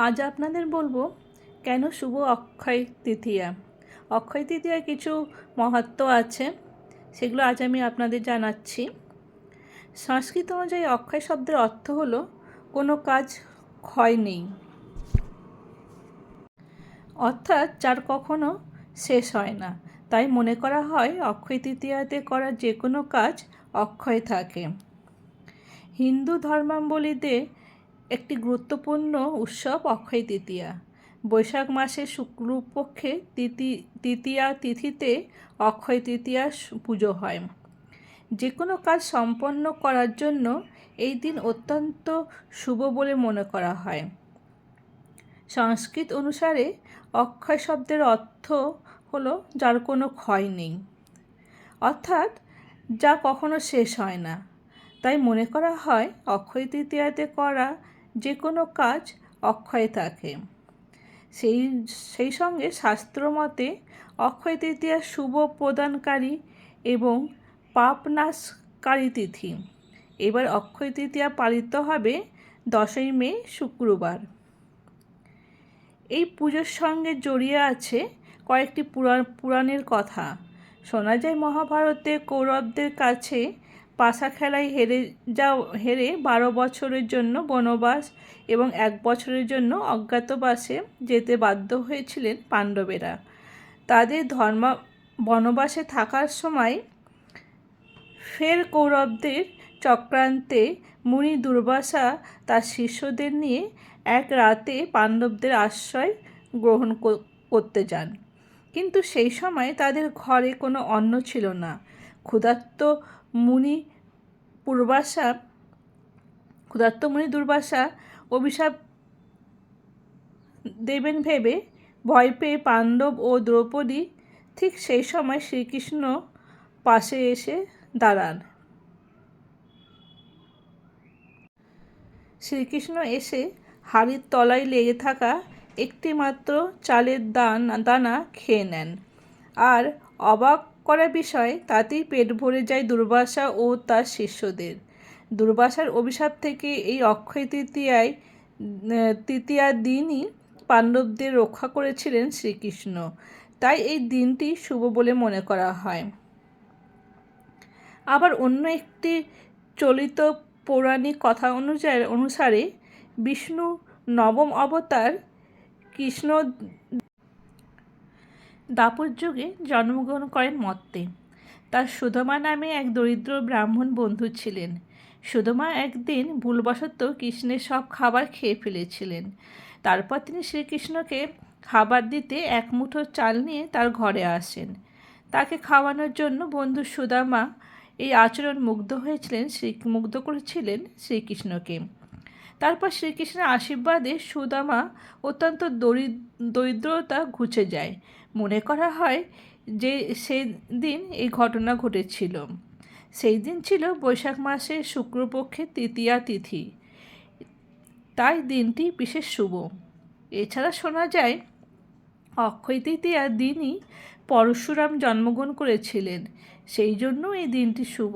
আজ আপনাদের বলবো কেন শুভ অক্ষয় তৃতীয়া। অক্ষয় তৃতীয়ার কিছু মহত্ব আছে, সেগুলো আজ আমি আপনাদের জানাচ্ছি। সংস্কৃত অনুযায়ী অক্ষয় শব্দের অর্থ হলো কোনো কাজ ক্ষয় নেই, অর্থাৎ যার কখনো শেষ হয় না। তাই মনে করা হয় অক্ষয় তৃতীয়াতে করা যে কোনো কাজ অক্ষয় থাকে। হিন্দু ধর্মাবলম্বীতে একটি গুরুত্বপূর্ণ উৎসব অক্ষয় তৃতীয়া। বৈশাখ মাসের শুক্লপক্ষে তৃতীয়া তিথিতে অক্ষয় তৃতীয়া পুজো হয়। যে কোনো কাজ সম্পন্ন করার জন্য এই দিন অত্যন্ত শুভ বলে মনে করা হয়। সংস্কৃত অনুসারে অক্ষয় শব্দের অর্থ হলো যার কোনো ক্ষয় নেই, অর্থাৎ যা কখনো শেষ হয় না। তাই মনে করা হয় অক্ষয় তৃতীয়াতে করা যে কোনো কাজ অক্ষয় থাকে। সেই সঙ্গে শাস্ত্রমতে অক্ষয় তৃতীয়া শুভ প্রদানকারী এবং পাপনাশকারী তিথি। এবার অক্ষয় তৃতীয়া পালিত হবে 10ই মে শুক্রবার। এই পুজোর সঙ্গে জড়িয়ে আছে কয়েকটি পুরাণের কথা। শোনা যায় মহাভারতে কৌরবদের কাছে পাশা খেলায় হেরে 12 বছরের জন্য বনবাস এবং 1 বছরের জন্য অজ্ঞাতবাসে যেতে বাধ্য হয়েছিলেন পাণ্ডবেরা। তাদের বনবাসে থাকার সময় ফের কৌরবদের চক্রান্তে মুনি দুর্বাসা তার শিষ্যদের নিয়ে এক রাতে পাণ্ডবদের আশ্রয় গ্রহণ করতে যান। কিন্তু সেই সময় তাদের ঘরে কোনো অন্ন ছিল না। ক্ষুধার্ত মুনি দুর্বাসা অভিশাপ দেবেন ভেবে ভয় পেয়ে পাণ্ডব ও দ্রৌপদী ঠিক সেই সময় শ্রীকৃষ্ণ পাশে এসে দাঁড়ান। শ্রীকৃষ্ণ এসে হাড়ির তলায় লেগে থাকা একটি মাত্র চালের দানা খেয়ে নেন। আর অবাক করা বিষয়, তাতেই পেট ভরে যায় দুর্বাসা ও তার শিষ্যদের। দুর্বাসার অভিশাপ থেকে এই অক্ষয় তৃতীয়ার দিনই পাণ্ডবদের রক্ষা করেছিলেন শ্রীকৃষ্ণ। তাই এই দিনটি শুভ বলে মনে করা হয়। আবার অন্য একটি চলিত পৌরাণিক কথা অনুসারে বিষ্ণু নবম অবতার কৃষ্ণ দ্বাপর যুগে জন্মগ্রহণ করেন মর্তে। তার সুদামা নামে এক দরিদ্র ব্রাহ্মণ বন্ধু ছিলেন। সুদামা একদিন ভুলবশত কৃষ্ণের সব খাবার খেয়ে ফেলেছিলেন। তারপর তিনি শ্রীকৃষ্ণকে খাবার দিতে এক মুঠো চাল নিয়ে তার ঘরে আসেন। তাকে খাওয়ানোর জন্য বন্ধু সুদামা এই আচরণ মুগ্ধ করেছিলেন শ্রীকৃষ্ণকে। তারপর শ্রীকৃষ্ণের আশীর্বাদে সুদামা অত্যন্ত দরিদ্রতা ঘুচে যায়। মনে করা হয় যে সেই দিন এই ঘটনা ঘটেছিল। সেই দিন ছিল বৈশাখ মাসের শুক্লপক্ষের তৃতীয়া তিথি, তাই দিনটি বিশেষ শুভ। এছাড়া শোনা যায় অক্ষয় তৃতীয়ার দিনই পরশুরাম জন্মগ্রহণ করেছিলেন, সেই জন্য এই দিনটি শুভ।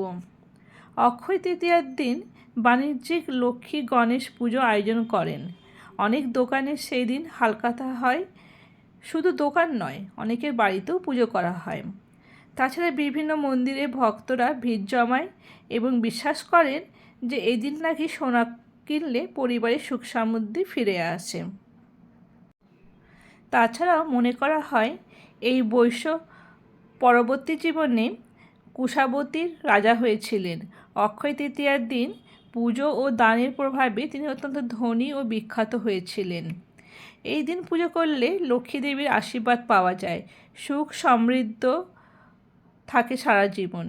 অক্ষয় তৃতীয়ার দিন বাণিজ্যিক লক্ষ্মী গণেশ পুজো আয়োজন করেন। অনেক দোকানে সেই দিন হালখাতা হয়। শুধু দোকান নয়, অনেকের বাড়িতেও পুজো করা হয়। তাছাড়া বিভিন্ন মন্দিরে ভক্তরা ভিড় জমায় এবং বিশ্বাস করেন যে এই দিন নাকি সোনা কিনলে পরিবারের সুখ সমৃদ্ধি ফিরে আসে। তাছাড়াও মনে করা হয় এই বৈশ্য পরবর্তী জীবনে কুশাবতীর রাজা হয়েছিলেন। অক্ষয় তৃতীয়ার দিন পুজো ও দানের প্রভাবে তিনি অত্যন্ত ধনী ও বিখ্যাত হয়েছিলেন। এই দিন পুজো করলে লক্ষ্মী দেবীর আশীর্বাদ পাওয়া যায়, সুখ সমৃদ্ধ থাকে সারা জীবন।